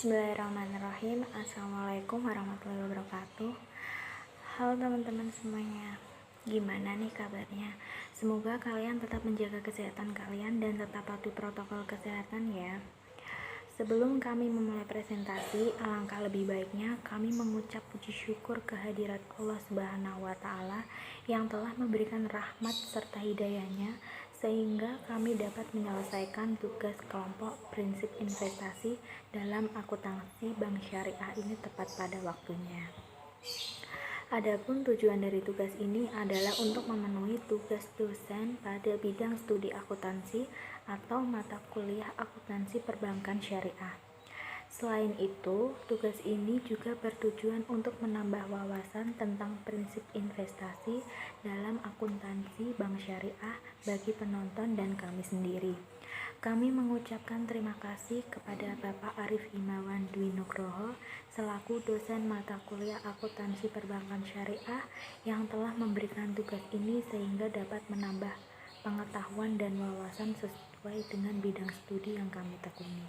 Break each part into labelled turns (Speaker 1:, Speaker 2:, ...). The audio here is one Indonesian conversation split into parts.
Speaker 1: Bismillahirrahmanirrahim. Assalamualaikum warahmatullahi wabarakatuh. Halo teman-teman semuanya, gimana nih kabarnya? Semoga kalian tetap menjaga kesehatan kalian dan tetap patuhi protokol kesehatan ya. Sebelum kami memulai presentasi, alangkah lebih baiknya kami mengucap puji syukur kehadirat Allah Subhanahu wa Ta'ala yang telah memberikan rahmat serta hidayahnya sehingga kami dapat menyelesaikan tugas kelompok prinsip investasi dalam akuntansi bank syariah ini tepat pada waktunya. Adapun tujuan dari tugas ini adalah untuk memenuhi tugas dosen pada bidang studi akuntansi atau mata kuliah akuntansi perbankan syariah. Selain itu, tugas ini juga bertujuan untuk menambah wawasan tentang prinsip investasi dalam akuntansi bank syariah bagi penonton dan kami sendiri. Kami mengucapkan terima kasih kepada Bapak Arif Himawan Dwi Nugroho selaku dosen mata kuliah akuntansi perbankan syariah yang telah memberikan tugas ini sehingga dapat menambah pengetahuan dan wawasan sesuai dengan bidang studi yang kami tekuni.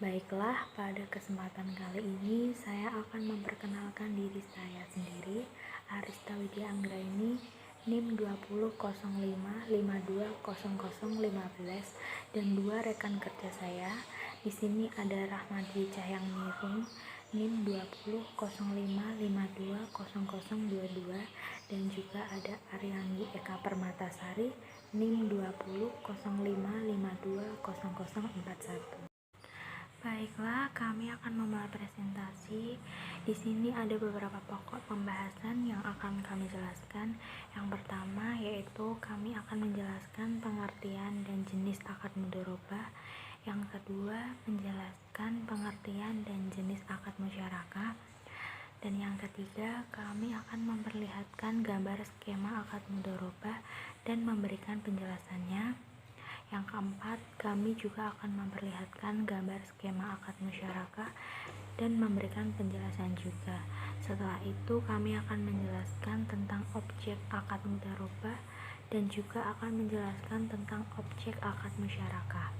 Speaker 1: Baiklah, pada kesempatan kali ini saya akan memperkenalkan diri saya sendiri, Arista Widya Anggraini, NIM 2005520015 dan dua rekan kerja saya. Di sini ada Rahmadi Cahyangnirum, NIM 2005520022 dan juga ada Aryani Eka Permatasari, NIM 2005520041. Baiklah, kami akan memulai presentasi. Di sini ada beberapa pokok pembahasan yang akan kami jelaskan. Yang pertama yaitu kami akan menjelaskan pengertian dan jenis akad mudharabah. Yang kedua, menjelaskan pengertian dan jenis akad musyarakah. Dan yang ketiga, kami akan memperlihatkan gambar skema akad mudharabah dan memberikan penjelasannya. Yang keempat, kami juga akan memperlihatkan gambar skema akad musyarakah dan memberikan penjelasan juga. Setelah itu, kami akan menjelaskan tentang objek akad mudharabah dan juga akan menjelaskan tentang objek akad musyarakah.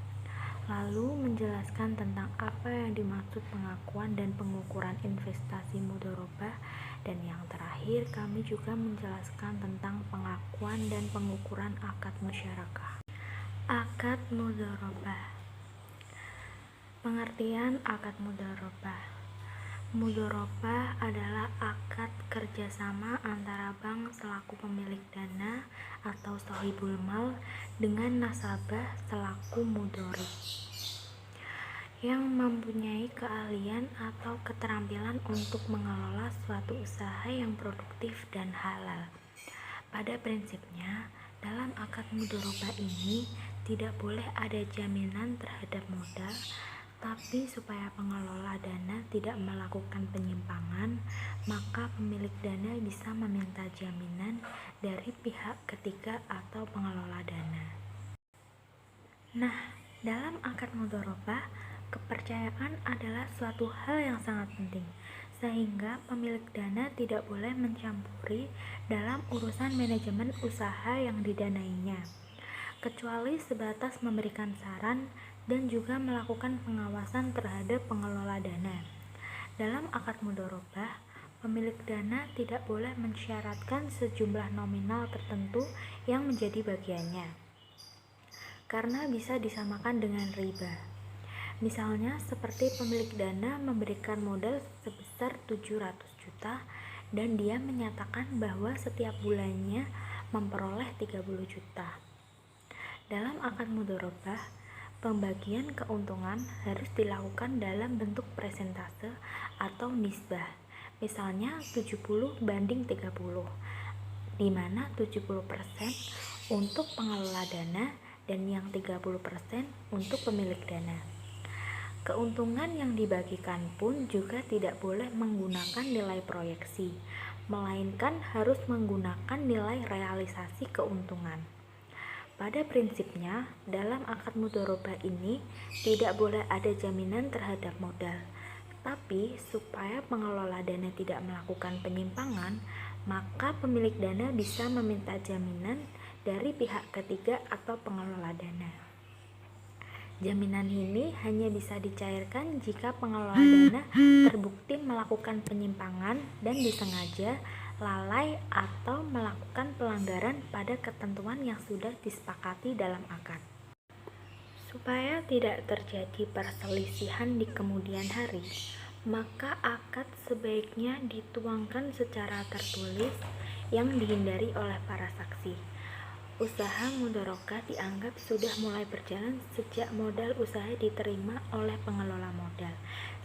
Speaker 1: Lalu menjelaskan tentang apa yang dimaksud pengakuan dan pengukuran investasi mudharabah, dan yang terakhir kami juga menjelaskan tentang pengakuan dan pengukuran akad musyarakah. Akad mudharabah. Pengertian akad mudharabah. Mudharabah adalah akad kerjasama antara bank selaku pemilik dana atau shahibul mal dengan nasabah selaku mudharib yang mempunyai keahlian atau keterampilan untuk mengelola suatu usaha yang produktif dan halal. Pada prinsipnya, dalam akad mudharabah ini tidak boleh ada jaminan terhadap modal, tapi supaya pengelola dana tidak melakukan penyimpangan, maka pemilik dana bisa meminta jaminan dari pihak ketiga atau pengelola dana. Nah, dalam akad mudharabah, kepercayaan adalah suatu hal yang sangat penting, sehingga pemilik dana tidak boleh mencampuri dalam urusan manajemen usaha yang didanainya, kecuali sebatas memberikan saran dan juga melakukan pengawasan terhadap pengelola dana. Dalam akad mudharabah, pemilik dana tidak boleh mensyaratkan sejumlah nominal tertentu yang menjadi bagiannya, karena bisa disamakan dengan riba. Misalnya seperti pemilik dana memberikan modal sebesar 700 juta dan dia menyatakan bahwa setiap bulannya memperoleh 30 juta. Dalam akad mudharabah, pembagian keuntungan harus dilakukan dalam bentuk persentase atau nisbah. Misalnya 70/30, di mana 70% untuk pengelola dana dan yang 30% untuk pemilik dana. Keuntungan yang dibagikan pun juga tidak boleh menggunakan nilai proyeksi, melainkan harus menggunakan nilai realisasi keuntungan. Pada prinsipnya, dalam akad mudharabah ini tidak boleh ada jaminan terhadap modal. Tapi supaya pengelola dana tidak melakukan penyimpangan, maka pemilik dana bisa meminta jaminan dari pihak ketiga atau pengelola dana. Jaminan ini hanya bisa dicairkan jika pengelola dana terbukti melakukan penyimpangan dan disengaja, lalai, atau melakukan pelanggaran pada ketentuan yang sudah disepakati dalam akad. Supaya tidak terjadi perselisihan di kemudian hari, maka akad sebaiknya dituangkan secara tertulis yang dihindari oleh para saksi. Usaha mudharabah dianggap sudah mulai berjalan sejak modal usaha diterima oleh pengelola modal,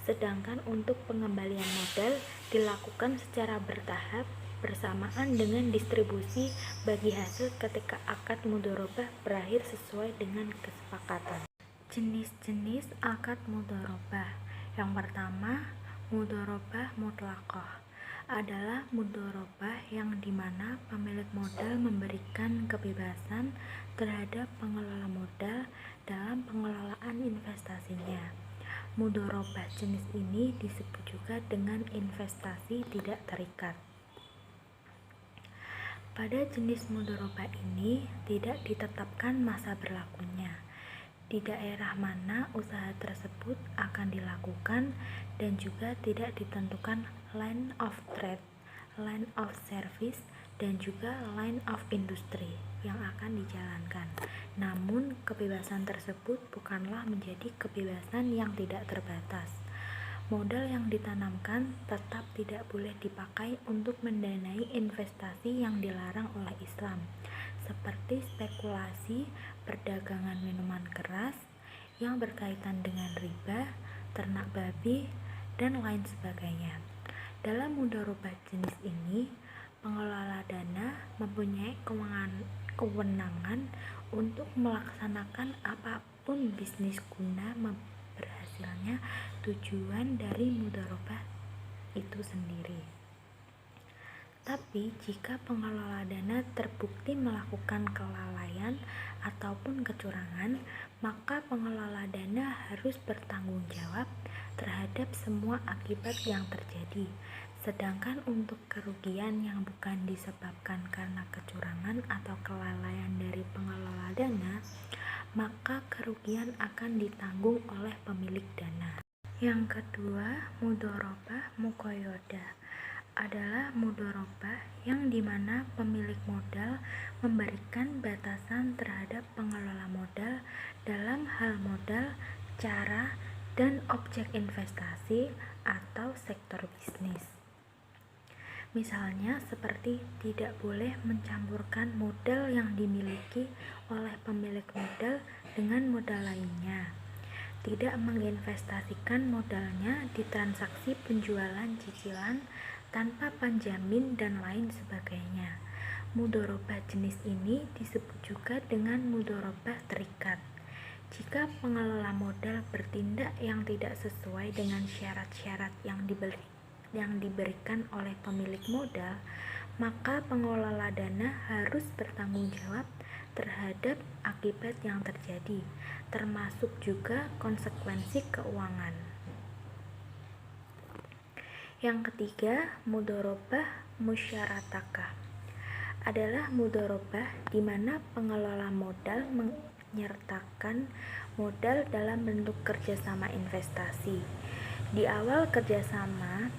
Speaker 1: sedangkan untuk pengembalian modal dilakukan secara bertahap bersamaan dengan distribusi bagi hasil ketika akad mudharabah berakhir sesuai dengan kesepakatan. Jenis-jenis akad mudharabah. Yang pertama, mudharabah mutlaqah adalah mudharabah yang dimana pemilik modal memberikan kebebasan terhadap pengelola modal dalam pengelolaan investasinya. Mudharabah jenis ini disebut juga dengan investasi tidak terikat. Pada jenis mudharabah ini tidak ditetapkan masa berlakunya, di daerah mana usaha tersebut akan dilakukan, dan juga tidak ditentukan line of trade, line of service, dan juga line of industry yang akan dijalankan. Namun, kebebasan tersebut bukanlah menjadi kebebasan yang tidak terbatas. Modal yang ditanamkan tetap tidak boleh dipakai untuk mendanai investasi yang dilarang oleh Islam, seperti spekulasi, perdagangan minuman keras yang berkaitan dengan riba, ternak babi, dan lain sebagainya. Dalam mudharabah jenis ini, pengelola dana mempunyai kewenangan untuk melaksanakan apapun bisnis guna berhasilnya tujuan dari mudharabah itu sendiri. Tapi jika pengelola dana terbukti melakukan kelalaian ataupun kecurangan, maka pengelola dana harus bertanggung jawab terhadap semua akibat yang terjadi. Sedangkan untuk kerugian yang bukan disebabkan karena kecurangan atau kelalaian dari pengelola dana, maka kerugian akan ditanggung oleh pemilik dana. Yang kedua, mudharabah muqayyadah adalah mudharabah yang dimana pemilik modal memberikan batasan terhadap pengelola modal dalam hal modal, cara, dan objek investasi atau sektor bisnis. Misalnya seperti tidak boleh mencampurkan modal yang dimiliki oleh pemilik modal dengan modal lainnya, tidak menginvestasikan modalnya di transaksi penjualan cicilan tanpa penjamin, dan lain sebagainya. Mudharabah jenis ini disebut juga dengan mudharabah terikat. Jika pengelola modal bertindak yang tidak sesuai dengan syarat-syarat yang diberikan oleh pemilik modal, maka pengelola dana harus bertanggung jawab terhadap akibat yang terjadi, termasuk juga konsekuensi keuangan. Yang ketiga, mudharabah musyarakah adalah mudharabah di mana pengelola modal menyertakan modal dalam bentuk kerjasama investasi. Di awal kerjasama,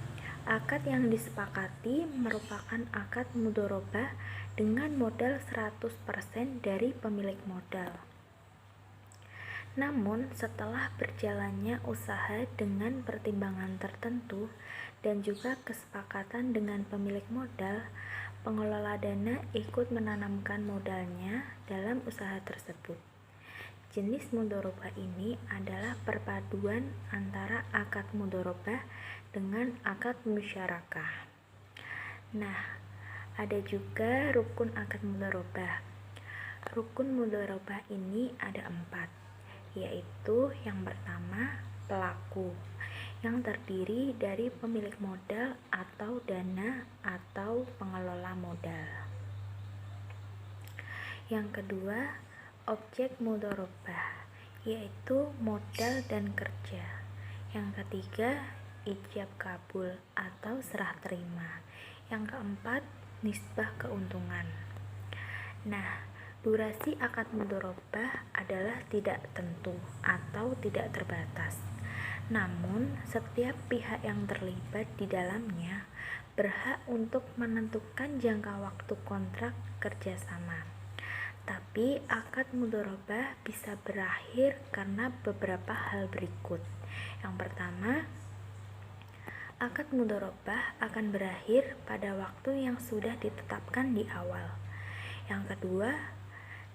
Speaker 1: akad yang disepakati merupakan akad mudharabah dengan modal 100% dari pemilik modal. Namun, setelah berjalannya usaha dengan pertimbangan tertentu dan juga kesepakatan dengan pemilik modal, pengelola dana ikut menanamkan modalnya dalam usaha tersebut. Jenis mudharabah ini adalah perpaduan antara akad mudharabah dengan akad musyarakah. Nah, ada juga rukun akad mudharabah. Rukun mudharabah ini ada 4, yaitu yang pertama pelaku, yang terdiri dari pemilik modal atau dana atau pengelola modal. Yang kedua, objek mudharabah, yaitu modal dan kerja. Yang ketiga, ijab kabul atau serah terima. Yang keempat, nisbah keuntungan. Nah, durasi akad mudharabah adalah tidak tentu atau tidak terbatas. Namun, setiap pihak yang terlibat di dalamnya berhak untuk menentukan jangka waktu kontrak kerjasama. Tapi, akad mudharabah bisa berakhir karena beberapa hal berikut. Yang pertama, akad mudharabah akan berakhir pada waktu yang sudah ditetapkan di awal. Yang kedua,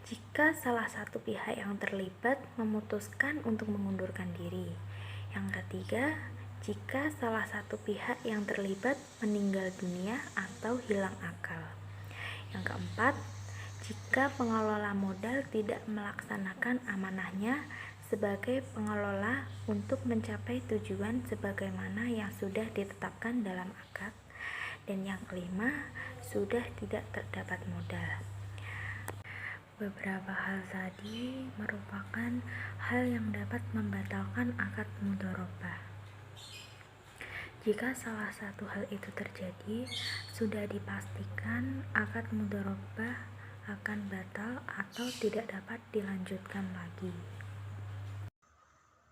Speaker 1: jika salah satu pihak yang terlibat memutuskan untuk mengundurkan diri. Yang ketiga, jika salah satu pihak yang terlibat meninggal dunia atau hilang akal. Yang keempat, jika pengelola modal tidak melaksanakan amanahnya sebagai pengelola untuk mencapai tujuan sebagaimana yang sudah ditetapkan dalam akad. Dan yang kelima, sudah tidak terdapat modal. Beberapa hal tadi merupakan hal yang dapat membatalkan akad mudharabah. Jika salah satu hal itu terjadi, sudah dipastikan akad mudharabah akan batal atau tidak dapat dilanjutkan lagi.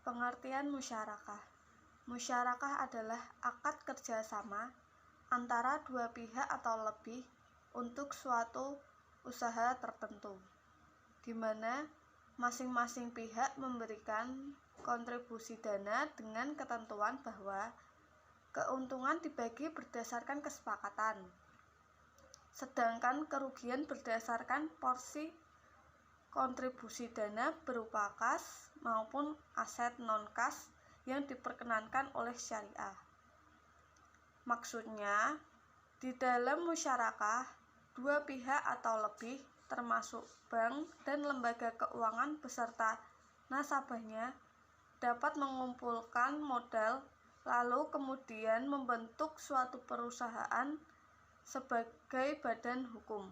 Speaker 2: Pengertian musyarakah. Musyarakah adalah akad kerjasama antara dua pihak atau lebih untuk suatu usaha tertentu, di mana masing-masing pihak memberikan kontribusi dana dengan ketentuan bahwa keuntungan dibagi berdasarkan kesepakatan, sedangkan kerugian berdasarkan porsi kontribusi dana berupa kas maupun aset non-kas yang diperkenankan oleh syariah. Maksudnya, di dalam musyarakah, dua pihak atau lebih termasuk bank dan lembaga keuangan beserta nasabahnya dapat mengumpulkan modal lalu kemudian membentuk suatu perusahaan sebagai badan hukum.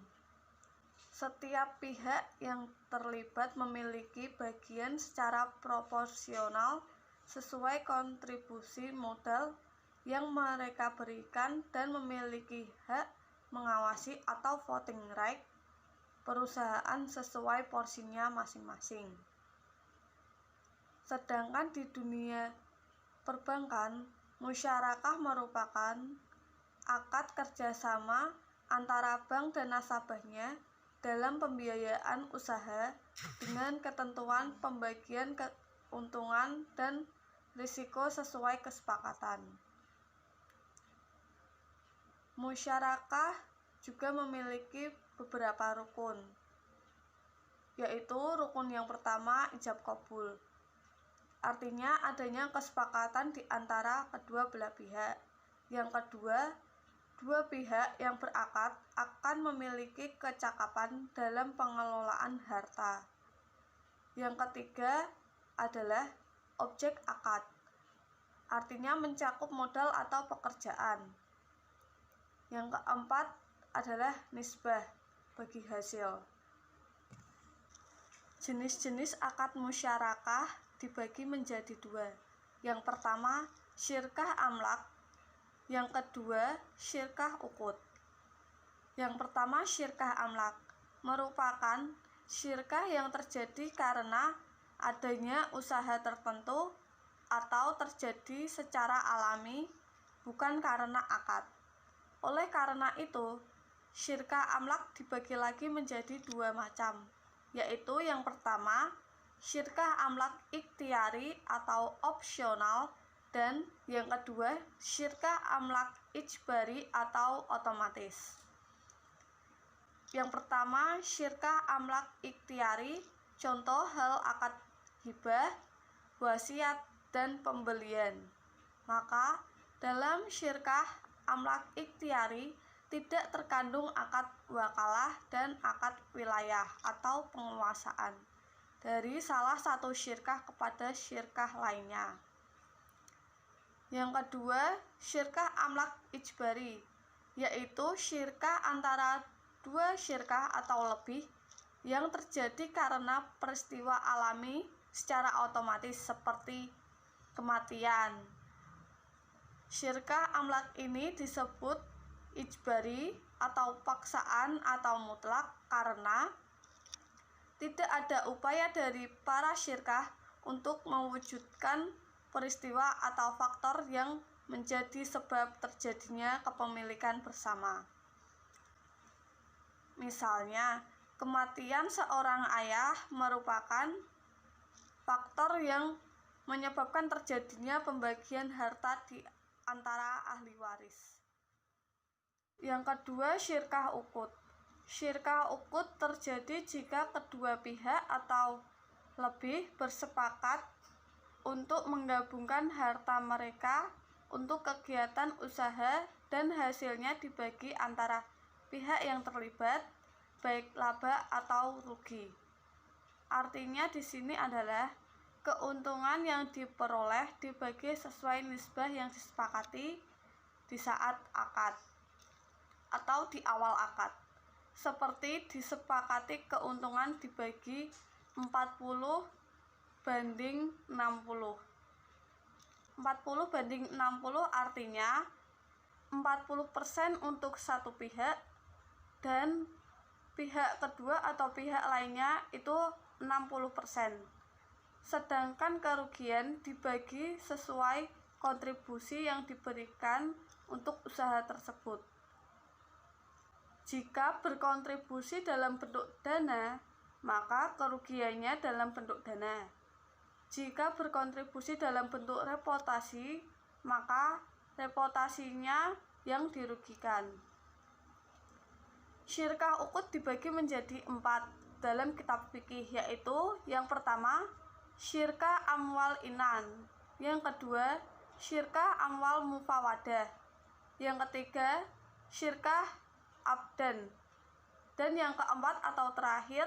Speaker 2: Setiap pihak yang terlibat memiliki bagian secara proporsional sesuai kontribusi modal yang mereka berikan dan memiliki hak mengawasi atau voting right perusahaan sesuai porsinya masing-masing. Sedangkan di dunia perbankan, musyarakah merupakan akad kerjasama antara bank dan nasabahnya dalam pembiayaan usaha dengan ketentuan pembagian keuntungan dan risiko sesuai kesepakatan. Musyarakah juga memiliki beberapa rukun, yaitu rukun yang pertama ijab kabul. Artinya adanya kesepakatan di antara kedua belah pihak. Yang kedua, dua pihak yang berakad akan memiliki kecakapan dalam pengelolaan harta. Yang ketiga adalah objek akad, artinya mencakup modal atau pekerjaan. Yang keempat adalah nisbah, bagi hasil. Jenis-jenis akad musyarakah dibagi menjadi dua. Yang pertama, syirkah amlak. Yang kedua, syirkah uqud. Yang pertama, syirkah amlak merupakan syirkah yang terjadi karena adanya usaha tertentu atau terjadi secara alami, bukan karena akad. Oleh karena itu, syirkah amlak dibagi lagi menjadi dua macam, yaitu yang pertama, syirkah amlak ikhtiari atau opsional, dan yang kedua syirkah amlak ijbari atau otomatis. Yang pertama, syirkah amlak ikhtiari, contoh hal akad hibah, wasiat, dan pembelian. Maka dalam syirkah amlak ikhtiari tidak terkandung akad wakalah dan akad wilayah atau penguasaan dari salah satu syirkah kepada syirkah lainnya. Yang kedua, syirkah amlak ijbari, yaitu syirkah antara dua syirkah atau lebih yang terjadi karena peristiwa alami secara otomatis seperti kematian. Syirkah amlak ini disebut ijbari atau paksaan atau mutlak karena tidak ada upaya dari para syirkah untuk mewujudkan peristiwa atau faktor yang menjadi sebab terjadinya kepemilikan bersama. Misalnya, kematian seorang ayah merupakan faktor yang menyebabkan terjadinya pembagian harta di antara ahli waris. Yang kedua, syirkah uqud. Syirkah uqud terjadi jika kedua pihak atau lebih bersepakat untuk menggabungkan harta mereka untuk kegiatan usaha dan hasilnya dibagi antara pihak yang terlibat, baik laba atau rugi. Artinya di sini adalah keuntungan yang diperoleh dibagi sesuai nisbah yang disepakati di saat akad atau di awal akad. Seperti disepakati keuntungan dibagi 40/60. 40/60 artinya 40% untuk satu pihak dan pihak kedua atau pihak lainnya itu 60%. Sedangkan kerugian dibagi sesuai kontribusi yang diberikan untuk usaha tersebut. Jika berkontribusi dalam bentuk dana, maka kerugiannya dalam bentuk dana. Jika berkontribusi dalam bentuk reputasi, maka reputasinya yang dirugikan. Syirkah uqud dibagi menjadi 4 dalam kitab fikih, yaitu yang pertama, syirkah amwal inan, yang kedua, syirkah amwal mufawadah, yang ketiga, syirkah abdan, dan yang keempat atau terakhir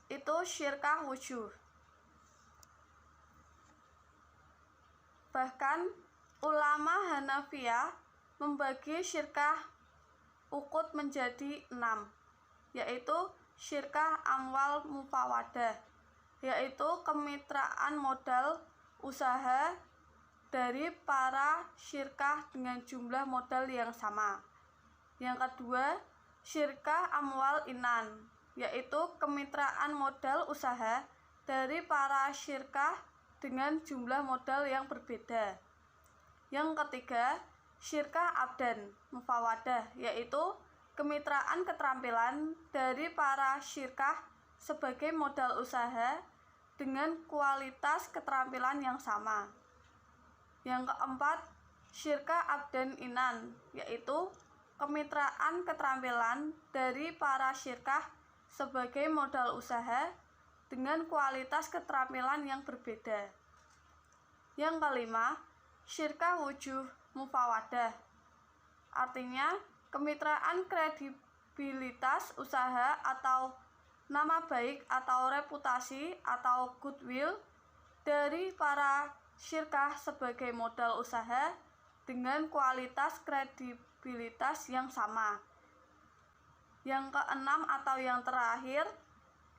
Speaker 2: itu syirkah wujuh. Bahkan ulama Hanafiyah membagi syirkah uqud menjadi 6, yaitu syirkah amwal mufawadah, yaitu kemitraan modal usaha dari para syirkah dengan jumlah modal yang sama. Yang kedua, syirkah amwal inan, yaitu kemitraan modal usaha dari para syirkah dengan jumlah modal yang berbeda. Yang ketiga, syirkah abdan mufawadah, yaitu kemitraan keterampilan dari para syirkah sebagai modal usaha dengan kualitas keterampilan yang sama. Yang keempat, syirkah abdan inan, yaitu kemitraan keterampilan dari para syirkah sebagai modal usaha dengan kualitas keterampilan yang berbeda. Yang kelima, syirkah wujuh mufawadah, artinya kemitraan kredibilitas usaha atau nama baik atau reputasi atau goodwill dari para syirkah sebagai modal usaha dengan kualitas kredibilitas yang sama. Yang keenam atau yang terakhir,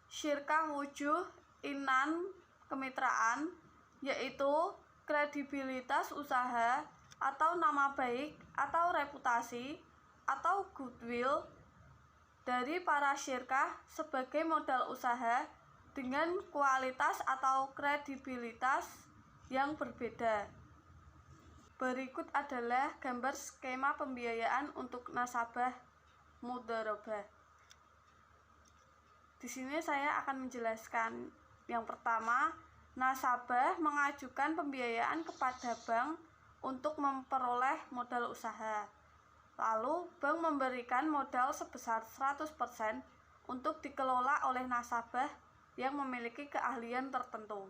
Speaker 2: syirkah wujuh inan kemitraan, yaitu kredibilitas usaha atau nama baik atau reputasi atau goodwill dari para syirkah sebagai modal usaha dengan kualitas atau kredibilitas yang berbeda. Berikut adalah gambar skema pembiayaan untuk nasabah mudharabah. Di sini saya akan menjelaskan Yang pertama, nasabah mengajukan pembiayaan kepada bank untuk memperoleh modal usaha. Lalu, bank memberikan modal sebesar 100% untuk dikelola oleh nasabah yang memiliki keahlian tertentu.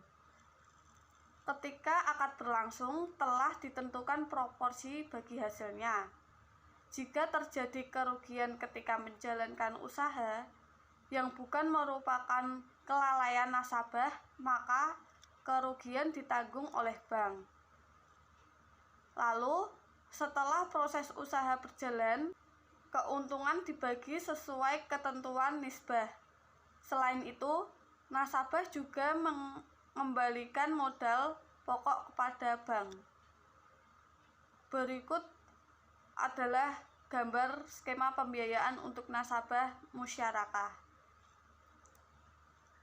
Speaker 2: Ketika akad berlangsung, telah ditentukan proporsi bagi hasilnya. Jika terjadi kerugian ketika menjalankan usaha yang bukan merupakan kelalaian nasabah, maka kerugian ditanggung oleh bank. Lalu, setelah proses usaha berjalan, keuntungan dibagi sesuai ketentuan nisbah. Selain itu, nasabah juga mengembalikan modal pokok kepada bank. Berikut adalah gambar skema pembiayaan untuk nasabah musyarakah.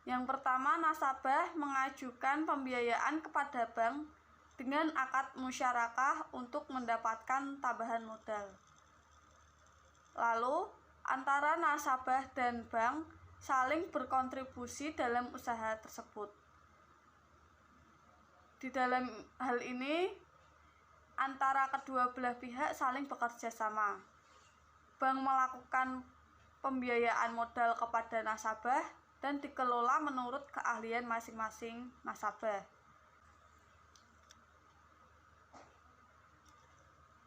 Speaker 2: Yang pertama, nasabah mengajukan pembiayaan kepada bank dengan akad musyarakah untuk mendapatkan tambahan modal. Lalu, antara nasabah dan bank saling berkontribusi dalam usaha tersebut. Di dalam hal ini, antara kedua belah pihak saling bekerja sama. Bank melakukan pembiayaan modal kepada nasabah dan dikelola menurut keahlian masing-masing nasabah.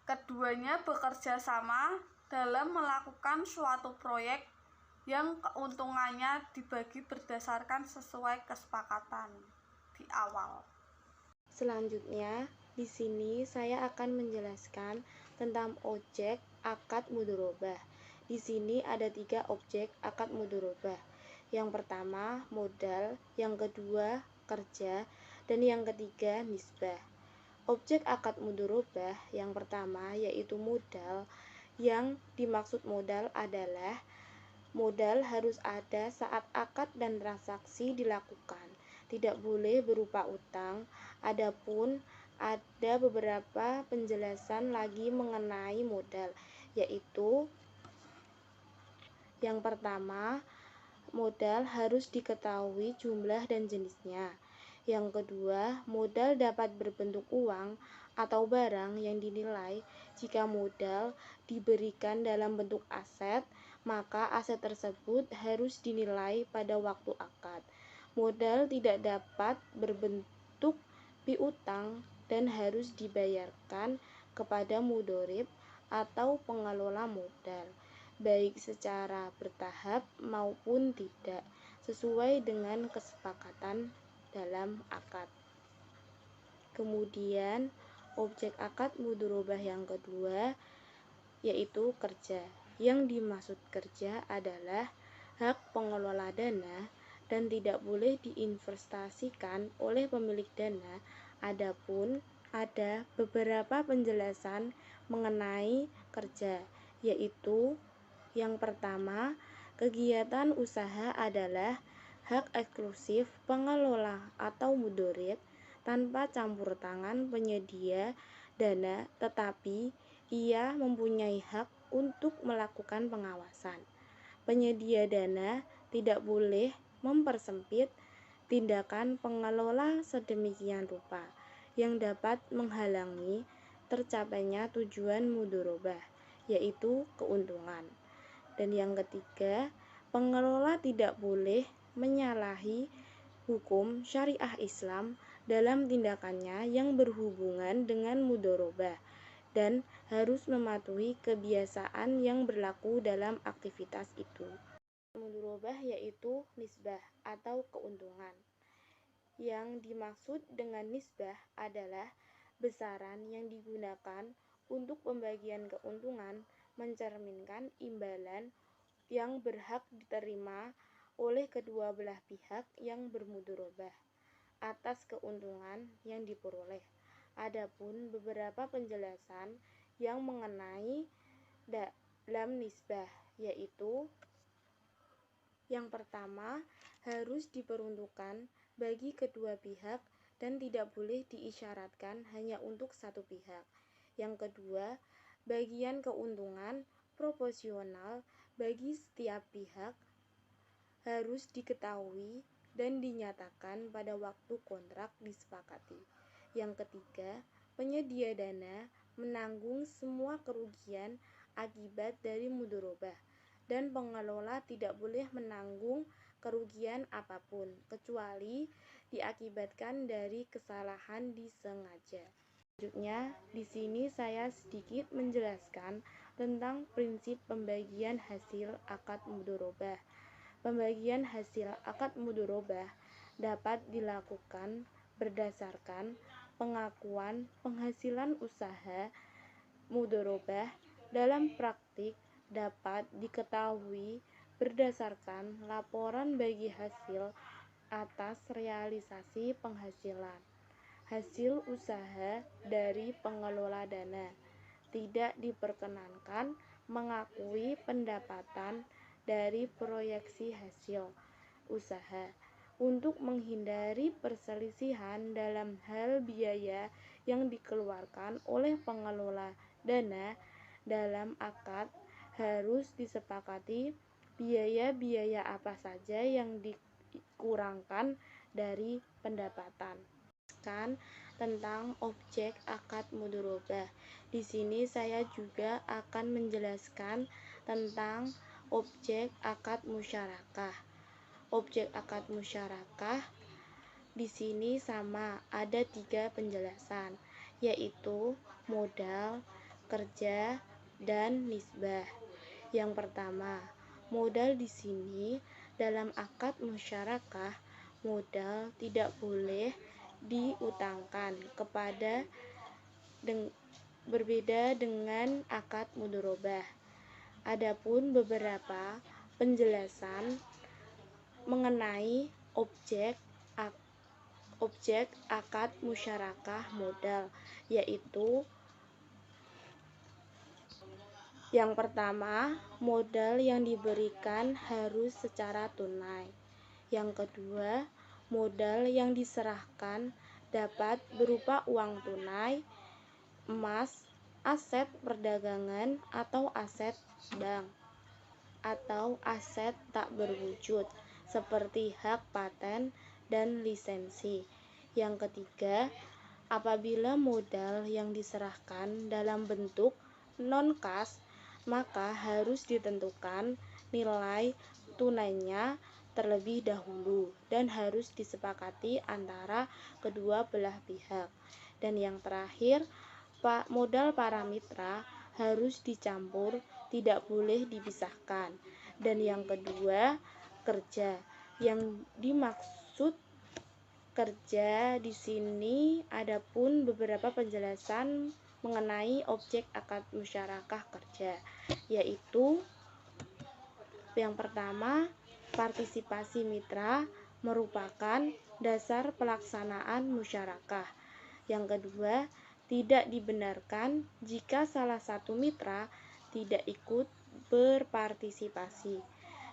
Speaker 2: Keduanya bekerja sama dalam melakukan suatu proyek yang keuntungannya dibagi berdasarkan sesuai kesepakatan di awal.
Speaker 3: Selanjutnya, di sini saya akan menjelaskan tentang objek akad mudharabah. Di sini ada 3 objek akad mudharabah. Yang pertama, modal, yang kedua, kerja, dan yang ketiga, nisbah. Objek akad mudharabah yang pertama yaitu modal. Yang dimaksud modal adalah modal harus ada saat akad dan transaksi dilakukan. Tidak boleh berupa utang. Adapun ada beberapa penjelasan lagi mengenai modal, yaitu yang pertama, modal harus diketahui jumlah dan jenisnya. Yang kedua, modal dapat berbentuk uang atau barang yang dinilai. Jika modal diberikan dalam bentuk aset, maka aset tersebut harus dinilai pada waktu akad. Modal tidak dapat berbentuk piutang dan harus dibayarkan kepada mudharib atau pengelola modal, baik secara bertahap maupun tidak, sesuai dengan kesepakatan dalam akad. Kemudian, objek akad mudharabah yang kedua yaitu kerja. Yang dimaksud kerja adalah hak pengelola dana dan tidak boleh diinvestasikan oleh pemilik dana. Adapun ada beberapa penjelasan mengenai kerja, yaitu yang pertama, kegiatan usaha adalah hak eksklusif pengelola atau mudharib tanpa campur tangan penyedia dana, tetapi ia mempunyai hak untuk melakukan pengawasan. Penyedia dana tidak boleh mempersempit tindakan pengelola sedemikian rupa yang dapat menghalangi tercapainya tujuan mudharabah, yaitu keuntungan. Dan yang ketiga, pengelola tidak boleh menyalahi hukum syariah Islam dalam tindakannya yang berhubungan dengan mudharabah dan harus mematuhi kebiasaan yang berlaku dalam aktivitas itu. Mudharabah yaitu nisbah atau keuntungan. Yang dimaksud dengan nisbah adalah besaran yang digunakan untuk pembagian keuntungan mencerminkan imbalan yang berhak diterima oleh kedua belah pihak yang bermudharabah atas keuntungan yang diperoleh. Adapun beberapa penjelasan yang mengenai dalam nisbah, yaitu yang pertama, harus diperuntukkan bagi kedua pihak dan tidak boleh diisyaratkan hanya untuk satu pihak. Yang kedua, bagian keuntungan proporsional bagi setiap pihak harus diketahui dan dinyatakan pada waktu kontrak disepakati. Yang ketiga, penyedia dana menanggung semua kerugian akibat dari mudharabah dan pengelola tidak boleh menanggung kerugian apapun kecuali diakibatkan dari kesalahan disengaja. Selanjutnya, di sini saya sedikit menjelaskan tentang prinsip pembagian hasil akad mudharabah. Pembagian hasil akad mudharabah dapat dilakukan berdasarkan pengakuan penghasilan usaha mudharabah dalam praktik dapat diketahui berdasarkan laporan bagi hasil atas realisasi penghasilan hasil usaha dari pengelola dana. Tidak diperkenankan mengakui pendapatan dari proyeksi hasil usaha untuk menghindari perselisihan dalam hal biaya yang dikeluarkan oleh pengelola dana dalam akad. Harus disepakati biaya-biaya apa saja yang dikurangkan dari pendapatan. Tentang objek akad mudharabah. Di sini saya juga akan menjelaskan tentang objek akad musyarakah. Objek akad musyarakah di sini sama, ada 3 penjelasan, yaitu modal, kerja, dan nisbah. Yang pertama, modal di sini dalam akad musyarakah, modal tidak boleh diutangkan kepada berbeda dengan akad mudharabah. Adapun beberapa penjelasan mengenai objek akad musyarakah modal, yaitu yang pertama, modal yang diberikan harus secara tunai. Yang kedua, modal yang diserahkan dapat berupa uang tunai, emas, aset perdagangan atau aset bank, atau aset tak berwujud seperti hak paten dan lisensi. Yang ketiga, apabila modal yang diserahkan dalam bentuk non-kas, maka harus ditentukan nilai tunainya terlebih dahulu dan harus disepakati antara kedua belah pihak. Dan yang terakhir, modal para mitra harus dicampur, tidak boleh dipisahkan. Dan yang kedua, kerja. Yang dimaksud kerja di sini adapun beberapa penjelasan mengenai objek akad musyarakah kerja, yaitu yang pertama, partisipasi mitra merupakan dasar pelaksanaan musyarakah. Yang kedua, tidak dibenarkan jika salah satu mitra tidak ikut berpartisipasi.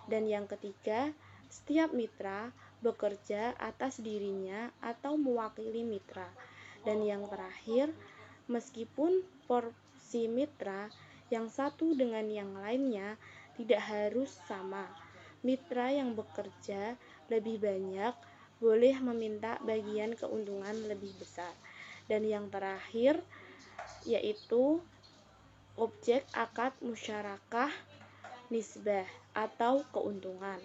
Speaker 3: Dan yang ketiga, setiap mitra bekerja atas dirinya atau mewakili mitra. Dan yang terakhir, meskipun porsi mitra yang satu dengan yang lainnya tidak harus sama, mitra yang bekerja lebih banyak boleh meminta bagian keuntungan lebih besar. Dan yang terakhir, yaitu objek akad musyarakah nisbah atau keuntungan,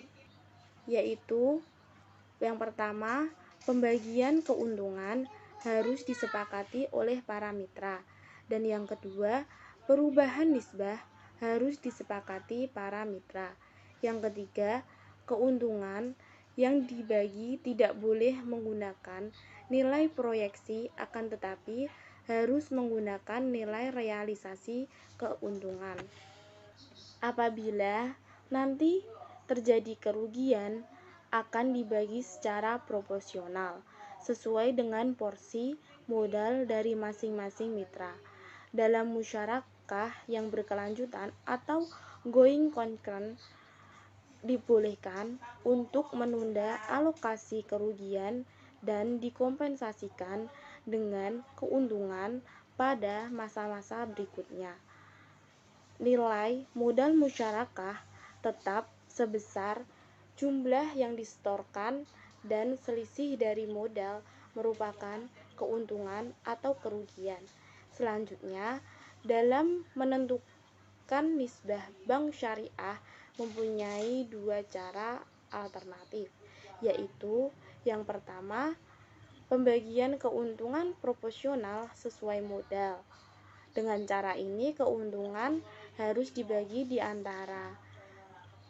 Speaker 3: yaitu yang pertama, pembagian keuntungan harus disepakati oleh para mitra. Dan yang kedua, perubahan nisbah harus disepakati para mitra. Yang ketiga, keuntungan yang dibagi tidak boleh menggunakan nilai proyeksi, akan tetapi harus menggunakan nilai realisasi keuntungan. Apabila nanti terjadi kerugian, akan dibagi secara proporsional sesuai dengan porsi modal dari masing-masing mitra. Dalam musyarakah yang berkelanjutan atau going concern, dibolehkan untuk menunda alokasi kerugian dan dikompensasikan dengan keuntungan pada masa-masa berikutnya. Nilai modal musyarakah tetap sebesar jumlah yang disetorkan dan selisih dari modal merupakan keuntungan atau kerugian. Selanjutnya, dalam menentukan nisbah bank syariah mempunyai dua cara alternatif, yaitu yang pertama, pembagian keuntungan proporsional sesuai modal. Dengan cara ini, keuntungan harus dibagi di antara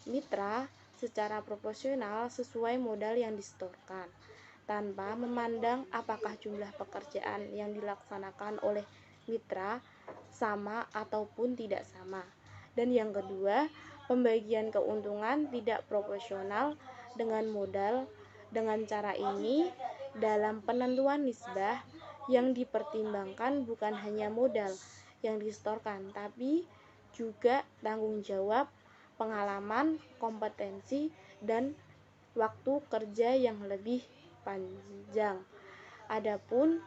Speaker 3: mitra secara proporsional sesuai modal yang disetorkan, tanpa memandang apakah jumlah pekerjaan yang dilaksanakan oleh mitra sama ataupun tidak sama. Dan yang kedua, pembagian keuntungan tidak proporsional dengan modal. Dengan cara ini, dalam penentuan nisbah yang dipertimbangkan bukan hanya modal yang disetorkan, tapi juga tanggung jawab, pengalaman, kompetensi, dan waktu kerja yang lebih panjang. Adapun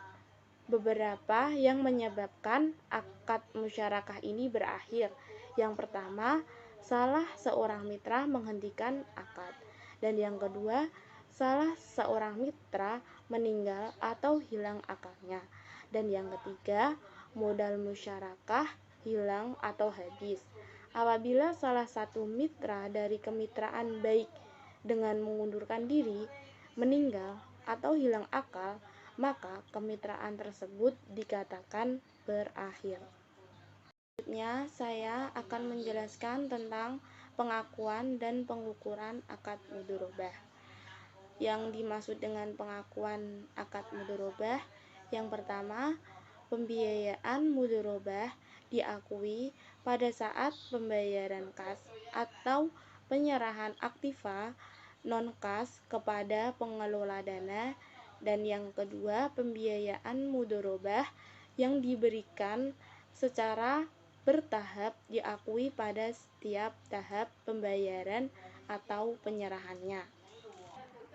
Speaker 3: beberapa yang menyebabkan akad musyarakah ini berakhir. Yang pertama, salah seorang mitra menghentikan akad. Dan yang kedua, salah seorang mitra meninggal atau hilang akalnya. Dan yang ketiga, modal musyarakah hilang atau habis. Apabila salah satu mitra dari kemitraan baik dengan mengundurkan diri, meninggal, atau hilang akal, maka kemitraan tersebut dikatakan berakhir. Selanjutnya, saya akan menjelaskan tentang pengakuan dan pengukuran akad mudharabah. Yang dimaksud dengan pengakuan akad mudharabah, yang pertama, pembiayaan mudharabah diakui pada saat pembayaran kas atau penyerahan aktiva non-kas kepada pengelola dana. Dan yang kedua, pembiayaan mudharabah yang diberikan secara bertahap diakui pada setiap tahap pembayaran atau penyerahannya.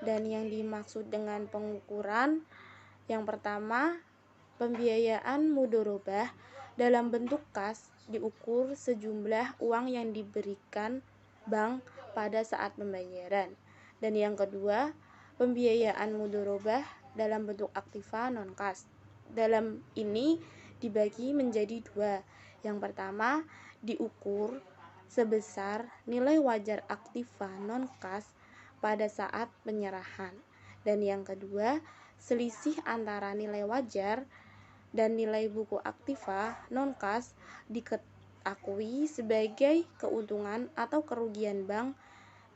Speaker 3: Dan yang dimaksud dengan pengukuran, yang pertama, pembiayaan mudharabah dalam bentuk kas diukur sejumlah uang yang diberikan bank pada saat pembayaran. Dan yang kedua, pembiayaan mudharabah dalam bentuk aktiva non-kas. Dalam ini dibagi menjadi dua. Yang pertama, diukur sebesar nilai wajar aktiva non-kas pada saat penyerahan. Dan yang kedua, selisih antara nilai wajar dan nilai buku aktiva non-kas diakui sebagai keuntungan atau kerugian bank.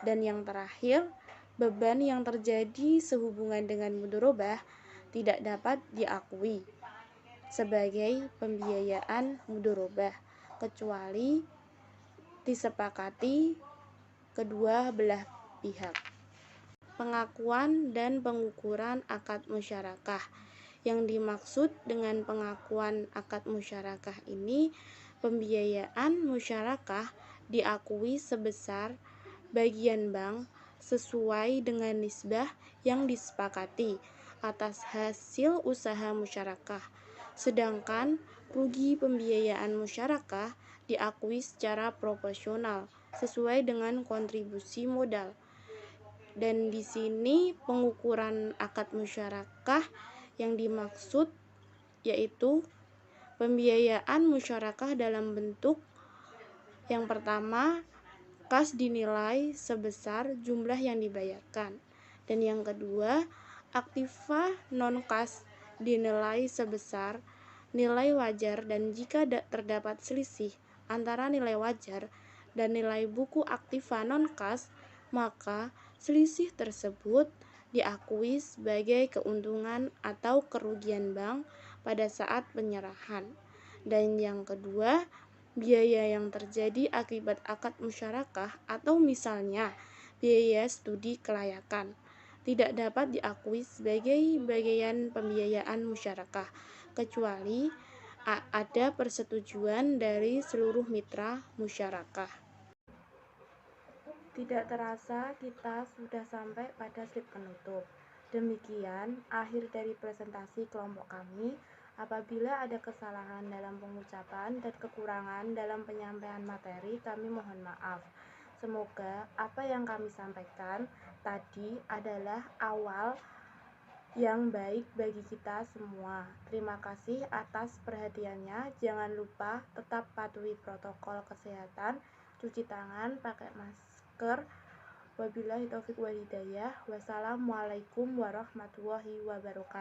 Speaker 3: Dan yang terakhir, beban yang terjadi sehubungan dengan mudharabah tidak dapat diakui sebagai pembiayaan mudharabah kecuali disepakati kedua belah pihak. Pengakuan dan pengukuran akad musyarakah. Yang dimaksud dengan pengakuan akad musyarakah ini, pembiayaan musyarakah diakui sebesar bagian bank sesuai dengan nisbah yang disepakati atas hasil usaha musyarakah. Sedangkan rugi pembiayaan musyarakah diakui secara proporsional sesuai dengan kontribusi modal. Dan di sini pengukuran akad musyarakah yang dimaksud yaitu pembiayaan musyarakah dalam bentuk yang pertama, kas dinilai sebesar jumlah yang dibayarkan. Dan yang kedua, aktiva non-kas dinilai sebesar nilai wajar, dan jika terdapat selisih antara nilai wajar dan nilai buku aktiva non-kas, maka selisih tersebut diakui sebagai keuntungan atau kerugian bank pada saat penyerahan. Dan yang kedua, biaya yang terjadi akibat akad musyarakah atau misalnya biaya studi kelayakan tidak dapat diakui sebagai bagian pembiayaan musyarakah kecuali ada persetujuan dari seluruh mitra musyarakah. Tidak terasa kita sudah sampai pada slide penutup. Demikian akhir dari presentasi kelompok kami. Apabila ada kesalahan dalam pengucapan dan kekurangan dalam penyampaian materi, kami mohon maaf. Semoga apa yang kami sampaikan tadi adalah awal yang baik bagi kita semua. Terima kasih atas perhatiannya. Jangan lupa tetap patuhi protokol kesehatan, cuci tangan, pakai masker. Wabillahi taufik wal hidayah. Wassalamualaikum warahmatullahi wabarakatuh.